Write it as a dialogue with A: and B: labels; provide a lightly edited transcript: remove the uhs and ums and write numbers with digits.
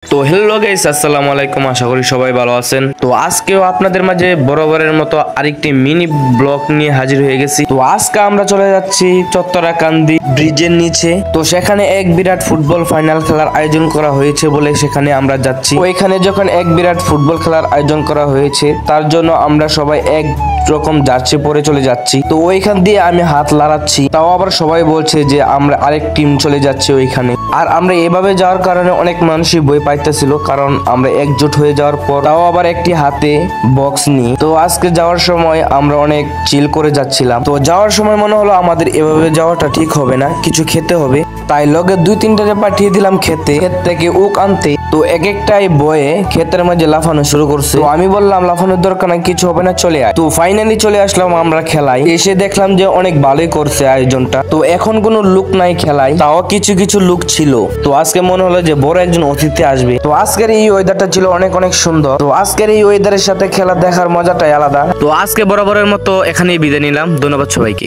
A: তো hello guys, আসসালামু আলাইকুম। আশা করি সবাই ভালো আছেন। তো আজকেও আপনাদের মাঝে বরাবরের মতো আরেকটি মিনি ব্লগ নিয়ে হাজির হয়ে গেছি। তো আজকে আমরা চলে যাচ্ছি চত্বরাকান্দি ব্রিজের নিচে। তো সেখানে এক বিরাট ফুটবল ফাইনাল খেলার আয়োজন করা হয়েছে বলে সেখানে আমরা যাচ্ছি। ওইখানে যখন এক বিরাট ফুটবল খেলার আয়োজন করা হয়েছে, তার জন্য আমরা সবাই এক রকম জার্সি পরে চলে যাচ্ছি। তো ওইখান দিয়ে আমি হাত লাড়াচ্ছি, তাও আবার সবাই বলছে যে আমরা আরেক টিম চলে যাচ্ছি ওইখানে। আর আমরা এভাবে যাওয়ার কারণে অনেক মানুষই ভয় পাইতেছিল, কারণ আমরা একজোট হয়ে যাওয়ার পর, তাও আবার একটি হাতে বক্স নিয়ে। তো আজকে যাওয়ার সময় আমরা অনেক চিল করে যাচ্ছিলাম। তো যাওয়ার সময় মনে হলো আমাদের এভাবে যাওয়াটা ঠিক হবে না, কিছু খেতে হবে। তাই লগে দুই তিনটাকে পাঠিয়ে দিলাম খেতে, ক্ষেত থেকে উক আনতে। তো এক একটাই বয়ে ক্ষেতের মাঝে লাফানো শুরু করছে। তো আমি বললাম লাফানোর দরকার নাই, কিছু হবে না, চলে আয়। তো ফাইনালি চলে আসলাম আমরা খেলায়। এসে দেখলাম যে অনেক ভালোই করছে আয়োজনটা। তো এখন কোনো লুক নাই খেলায়, তাও কিছু কিছু লুক ছিল। তো আজকে মনে হলো যে বড় একজন অতিথি আসবে। তো আজকের এই ওয়েদারটা ছিল অনেক অনেক সুন্দর। তো আজকের এই ওয়েদারের সাথে খেলা দেখার মজাটাই আলাদা। তো আজকে বরাবরের মতো এখানেই বিদায় নিলাম। ধন্যবাদ সবাইকে।